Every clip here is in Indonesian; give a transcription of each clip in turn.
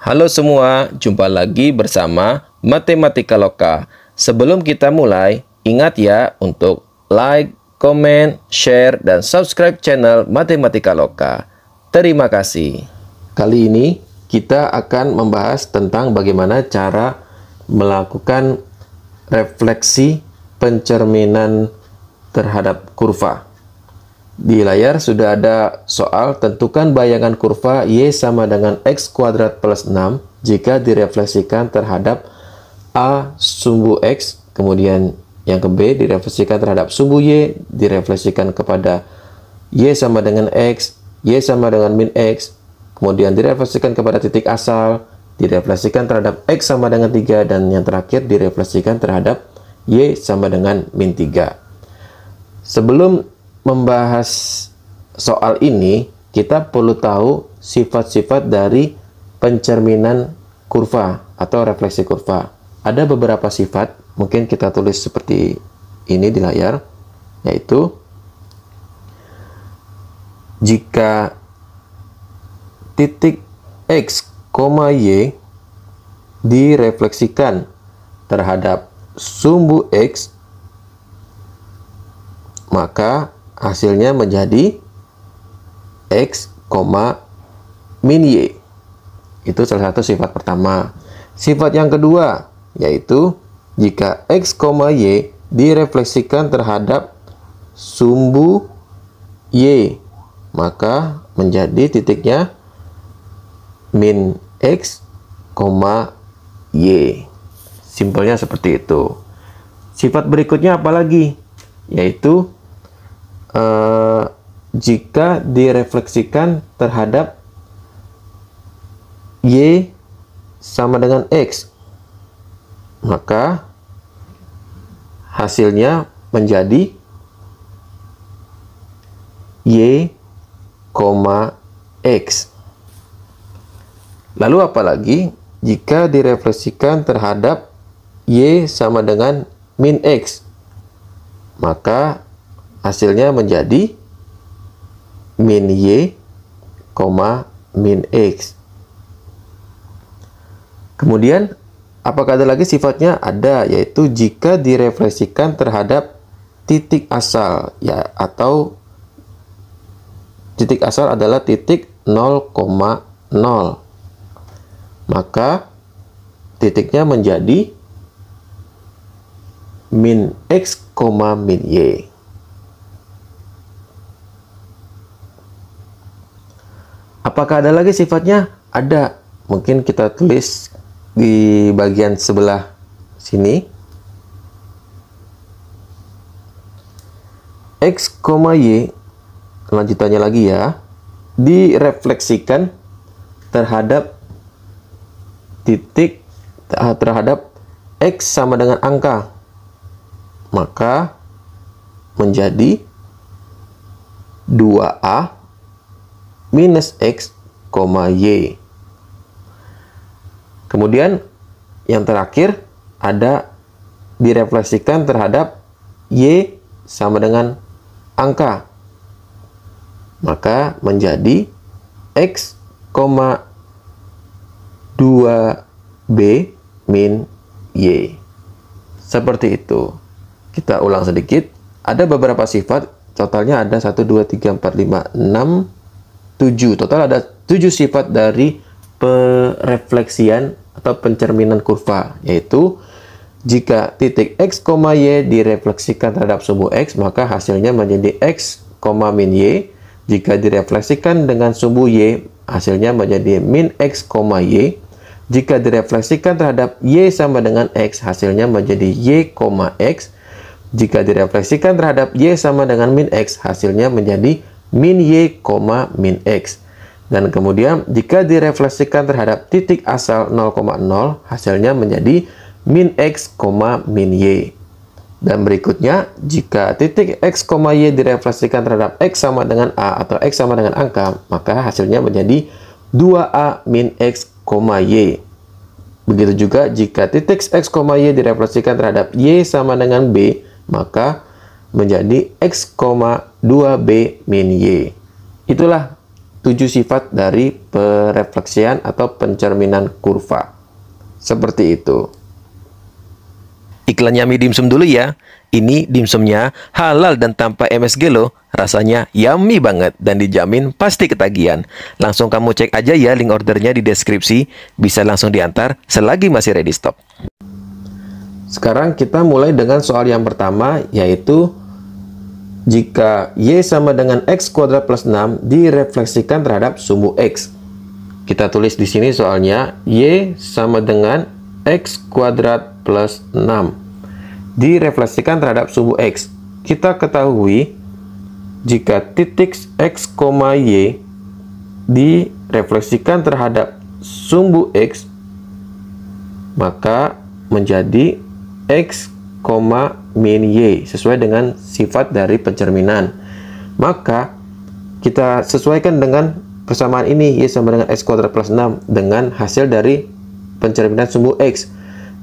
Halo semua, jumpa lagi bersama Matematika Loka. Sebelum kita mulai, ingat ya untuk like, komen, share, dan subscribe channel Matematika Loka. Terima kasih. Kali ini kita akan membahas tentang bagaimana cara melakukan refleksi pencerminan terhadap kurva. Di layar sudah ada soal tentukan bayangan kurva Y sama dengan X kuadrat plus 6 jika direfleksikan terhadap A sumbu X, kemudian yang ke B direfleksikan terhadap sumbu Y, direfleksikan kepada Y sama dengan X, Y sama dengan min X, kemudian direfleksikan kepada titik asal, direfleksikan terhadap X sama dengan 3, dan yang terakhir direfleksikan terhadap Y sama dengan min 3. Sebelum membahas soal ini, kita perlu tahu sifat-sifat dari pencerminan kurva atau refleksi kurva. Ada beberapa sifat, mungkin kita tulis seperti ini di layar, yaitu jika titik X, Y direfleksikan terhadap sumbu X, maka hasilnya menjadi X, min Y. Itu salah satu sifat pertama. Sifat yang kedua, yaitu jika X, Y direfleksikan terhadap sumbu Y, maka menjadi titiknya min X, Y. Simpelnya seperti itu. Sifat berikutnya apa lagi? Yaitu jika direfleksikan terhadap Y sama dengan X, maka hasilnya menjadi Y, X. Lalu apalagi jika direfleksikan terhadap Y sama dengan min X, maka hasilnya menjadi min Y, min X. Kemudian, apakah ada lagi sifatnya? Ada, yaitu jika direfleksikan terhadap titik asal, ya, atau titik asal adalah titik 0,0. Maka titiknya menjadi min X, min Y. Apakah ada lagi sifatnya? Ada. Mungkin kita tulis di bagian sebelah sini. X, Y, lanjutannya lagi ya, direfleksikan terhadap titik terhadap X sama dengan angka, maka menjadi 2A minus X, Y. Kemudian yang terakhir ada direfleksikan terhadap Y sama dengan angka, maka menjadi X, 2B min Y. Seperti itu. Kita ulang sedikit. Ada beberapa sifat, totalnya ada 1, 2, 3, 4, 5, 6, 7. Total ada 7 sifat dari perefleksian atau pencerminan kurva, yaitu jika titik X, Y direfleksikan terhadap sumbu X, maka hasilnya menjadi X, min Y. Jika direfleksikan dengan sumbu Y, hasilnya menjadi min X, Y. Jika direfleksikan terhadap Y sama dengan X, hasilnya menjadi Y, X. Jika direfleksikan terhadap Y sama dengan min X, hasilnya menjadi min Y, min X. Dan kemudian jika direfleksikan terhadap titik asal 0,0, hasilnya menjadi min X, min Y. Dan berikutnya, jika titik X, Y direfleksikan terhadap X sama dengan A atau X sama dengan angka, maka hasilnya menjadi 2A min X, Y. Begitu juga jika titik X, Y direfleksikan terhadap Y sama dengan B, maka menjadi X, 2B min Y. Itulah 7 sifat dari perefleksian atau pencerminan kurva. Seperti itu. Iklan Yummy Dimsum dulu ya. Ini dimsumnya halal dan tanpa MSG loh. Rasanya yummy banget dan dijamin pasti ketagihan. Langsung kamu cek aja ya link ordernya di deskripsi. Bisa langsung diantar selagi masih ready stock. Sekarang kita mulai dengan soal yang pertama, yaitu jika Y sama dengan X kuadrat plus 6 direfleksikan terhadap sumbu X. Kita tulis di sini soalnya Y sama dengan X kuadrat plus 6 direfleksikan terhadap sumbu X. Kita ketahui jika titik X, Y direfleksikan terhadap sumbu X, maka menjadi X, min Y sesuai dengan sifat dari pencerminan. Maka kita sesuaikan dengan persamaan ini, Y sama dengan X kuadrat plus 6 dengan hasil dari pencerminan sumbu X.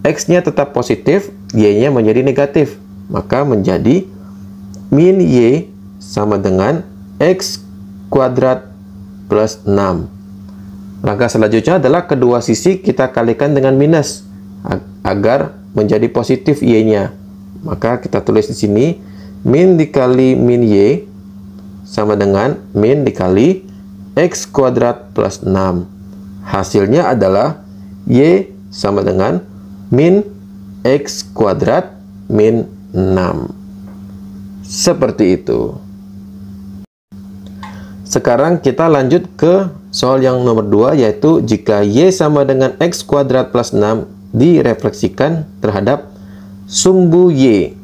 X-nya tetap positif, Y-nya menjadi negatif. Maka menjadi min Y sama dengan X kuadrat plus 6. Langkah selanjutnya adalah kedua sisi kita kalikan dengan minus agar menjadi positif Y-nya. Maka kita tulis di sini min dikali min Y sama dengan min dikali X kuadrat plus 6. Hasilnya adalah Y sama dengan min X kuadrat min 6. Seperti itu. Sekarang kita lanjut ke soal yang nomor 2, yaitu jika Y sama dengan X kuadrat plus 6 direfleksikan terhadap sumbu Y.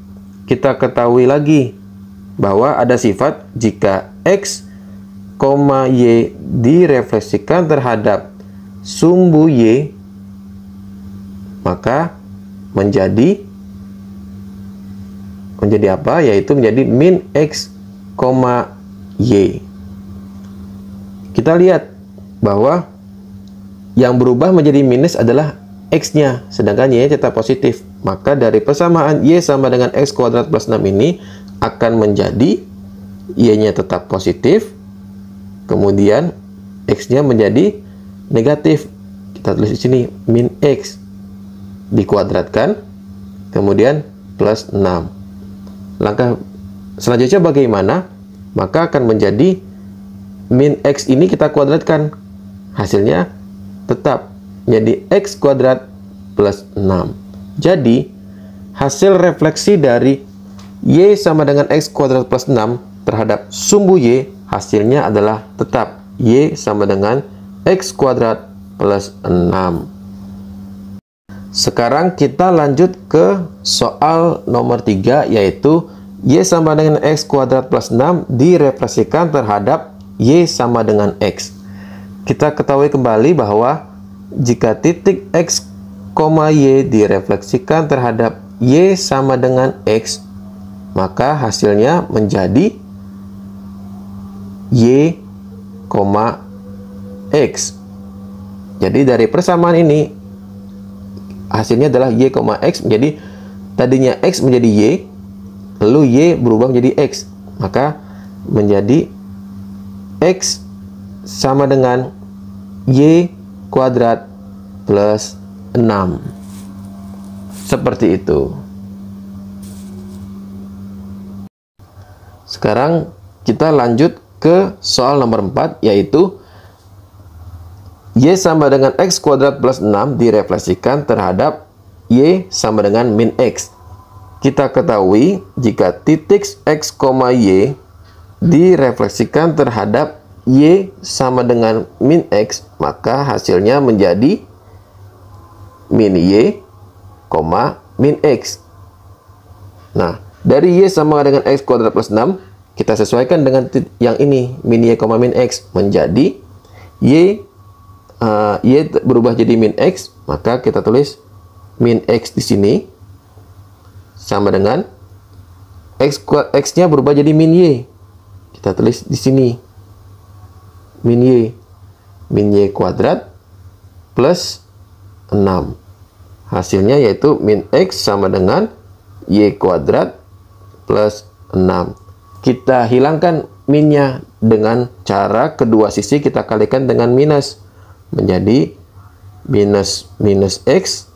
Kita ketahui lagi bahwa ada sifat jika X, Y direfleksikan terhadap sumbu Y, maka menjadi apa? Yaitu menjadi min X, Y. Kita lihat bahwa yang berubah menjadi minus adalah X-nya, sedangkan Y-nya tetap positif. Maka dari persamaan Y sama dengan X kuadrat plus 6 ini akan menjadi Y-nya tetap positif, kemudian X-nya menjadi negatif. Kita tulis di sini min X dikuadratkan, kemudian plus 6. Langkah selanjutnya bagaimana? Maka akan menjadi min X ini kita kuadratkan. Hasilnya tetap menjadi X kuadrat plus 6. Jadi, hasil refleksi dari Y sama dengan X kuadrat plus 6 terhadap sumbu Y, hasilnya adalah tetap Y sama dengan X kuadrat plus 6. Sekarang kita lanjut ke soal nomor 3, yaitu Y sama dengan X kuadrat plus 6 direfleksikan terhadap Y sama dengan X. Kita ketahui kembali bahwa jika titik X, Y direfleksikan terhadap Y sama dengan X, maka hasilnya menjadi Y, X. Jadi dari persamaan ini hasilnya adalah Y, X menjadi tadinya X menjadi Y, lalu Y berubah menjadi X, maka menjadi X sama dengan Y kuadrat plus 6. Seperti itu. Sekarang kita lanjut ke soal nomor 4, yaitu Y sama dengan X kuadrat plus 6 direfleksikan terhadap Y sama dengan min X. Kita ketahui jika titik X, Y direfleksikan terhadap Y sama dengan min X, maka hasilnya menjadi min Y, min X. Nah, dari Y sama dengan X kuadrat plus 6, kita sesuaikan dengan yang ini, min Y, min X, menjadi Y berubah jadi min X, maka kita tulis min X di sini sama dengan X-nya berubah jadi min Y. Kita tulis di sini min Y kuadrat plus 6. Hasilnya yaitu min X sama dengan Y kuadrat plus 6. Kita hilangkan minnya dengan cara kedua sisi kita kalikan dengan minus. Menjadi minus x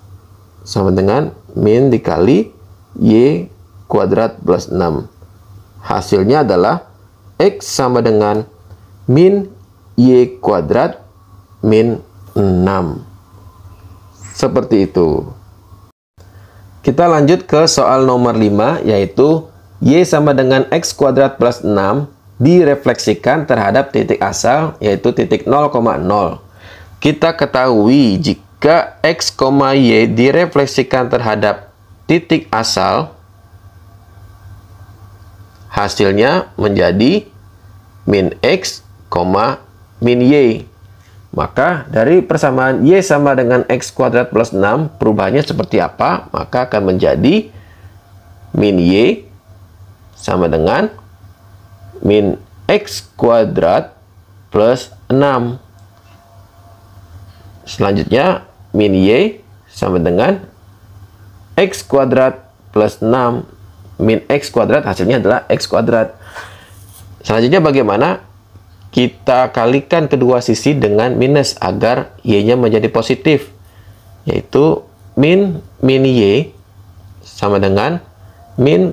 sama dengan min dikali y kuadrat plus 6. Hasilnya adalah x sama dengan min y kuadrat min 6. Seperti itu. Kita lanjut ke soal nomor 5, yaitu y sama dengan x kuadrat plus 6 direfleksikan terhadap titik asal, yaitu titik 0,0. Kita ketahui jika x, y direfleksikan terhadap titik asal, hasilnya menjadi min x, min y. Maka dari persamaan y sama dengan x kuadrat plus 6, perubahannya seperti apa? Maka akan menjadi min y sama dengan min x kuadrat plus 6. Selanjutnya min y sama dengan x kuadrat plus 6. Min x kuadrat hasilnya adalah x kuadrat. Selanjutnya bagaimana? Kita kalikan kedua sisi dengan minus agar y-nya menjadi positif, yaitu min y sama dengan min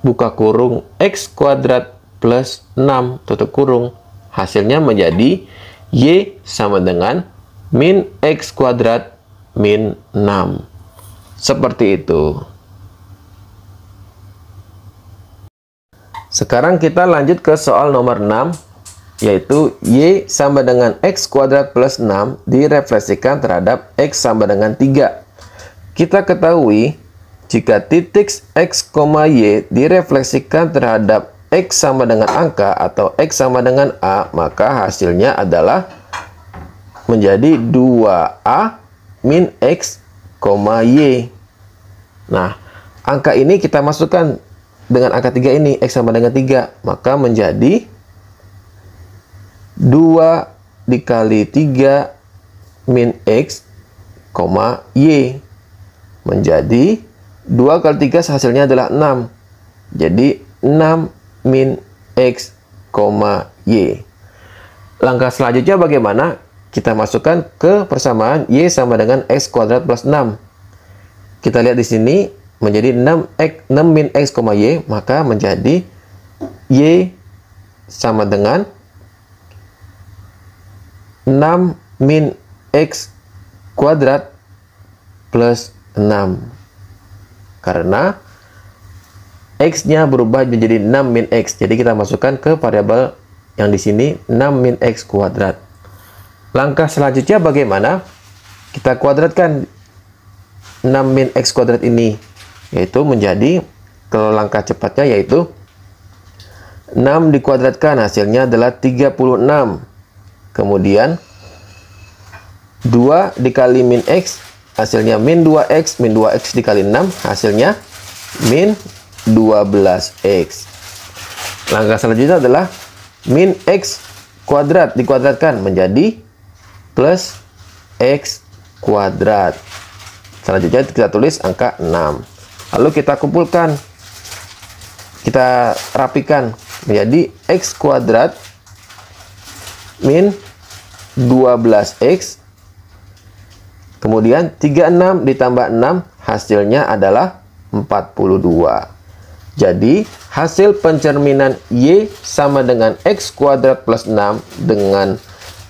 buka kurung x kuadrat plus 6 tutup kurung. Hasilnya menjadi y sama dengan min x kuadrat min 6. Seperti itu. Sekarang kita lanjut ke soal nomor 6, yaitu y sama dengan x kuadrat plus 6 direfleksikan terhadap x sama dengan 3. Kita ketahui jika titik x, y direfleksikan terhadap x sama dengan angka atau x sama dengan a, maka hasilnya adalah menjadi 2a min x, y. Nah, angka ini kita masukkan dengan angka 3 ini, x sama dengan 3, maka menjadi 2 dikali 3 min x, y. Menjadi 2 kali 3 hasilnya adalah 6. Jadi 6 min x, y. Langkah selanjutnya bagaimana? Kita masukkan ke persamaan y sama dengan x kuadrat plus 6. Kita lihat di sini menjadi 6 min x, y, maka menjadi y sama dengan 6 min x kuadrat plus 6. Karena x-nya berubah menjadi 6 min x. Jadi kita masukkan ke variabel yang di sini 6 min x kuadrat. Langkah selanjutnya bagaimana? Kita kuadratkan 6 min x kuadrat ini, yaitu menjadi, kalau langkah cepatnya yaitu 6 dikuadratkan hasilnya adalah 36. Kemudian 2 dikali min x hasilnya min 2x, min 2x dikali 6 hasilnya min 12x. Langkah selanjutnya adalah min x kuadrat dikuadratkan menjadi plus x kuadrat. Selanjutnya kita tulis angka 6. Lalu kita kumpulkan, kita rapikan menjadi x kuadrat min 12x. Kemudian 36 ditambah 6 hasilnya adalah 42. Jadi hasil pencerminan y sama dengan x kuadrat plus 6 dengan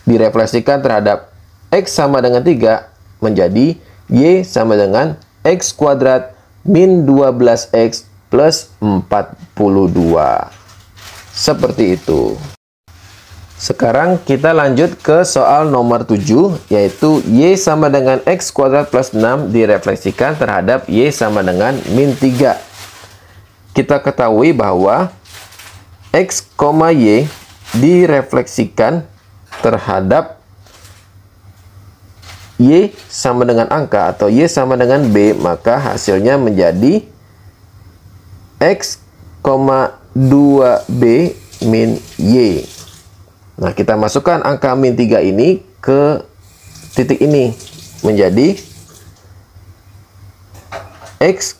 direfleksikan terhadap x sama dengan 3 menjadi y sama dengan x kuadrat min 12x plus 42. Seperti itu. Sekarang kita lanjut ke soal nomor 7, yaitu y sama dengan x kuadrat plus 6 direfleksikan terhadap y sama dengan min 3. Kita ketahui bahwa x, y direfleksikan terhadap y sama dengan angka atau y sama dengan b, maka hasilnya menjadi x, 2b min y. Nah, kita masukkan angka min 3 ini ke titik ini menjadi x,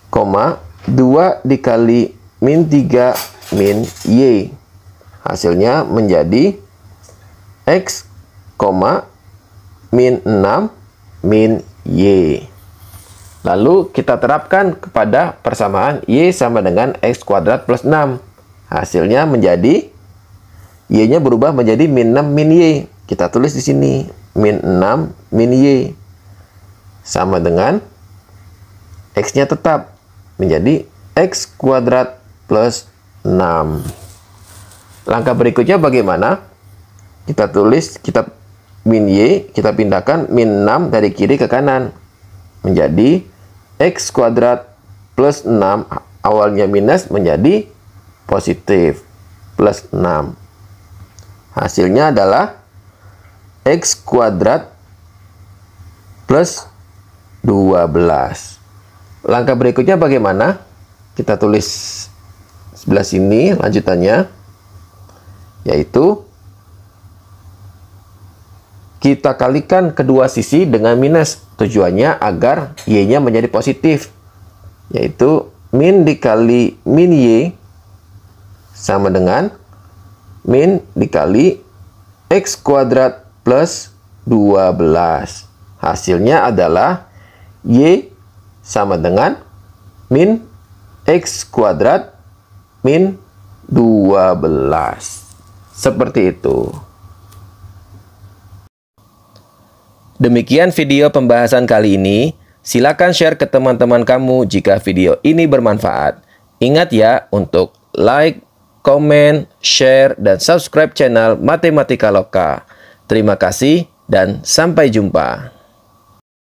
2 dikali min 3 min Y. Hasilnya menjadi X, min 6 min Y. Lalu kita terapkan kepada persamaan Y sama dengan X kuadrat plus 6. Hasilnya menjadi Y-nya berubah menjadi min 6 min Y. Kita tulis di sini min 6 min Y sama dengan X-nya tetap menjadi X kuadrat plus 6. Langkah berikutnya bagaimana? Kita tulis, kita min Y, kita pindahkan min 6 dari kiri ke kanan menjadi X kuadrat plus 6, awalnya minus menjadi positif plus 6. Hasilnya adalah X kuadrat plus 12. Langkah berikutnya bagaimana? Kita tulis sebelah sini lanjutannya, yaitu kita kalikan kedua sisi dengan minus. Tujuannya agar Y-nya menjadi positif, yaitu min dikali min Y sama dengan min dikali X kuadrat plus 12. Hasilnya adalah Y sama dengan min X kuadrat min 12. Seperti itu. Demikian video pembahasan kali ini. Silakan share ke teman-teman kamu jika video ini bermanfaat. Ingat ya untuk like, komen, share, dan subscribe channel Matematika Loka. Terima kasih dan sampai jumpa.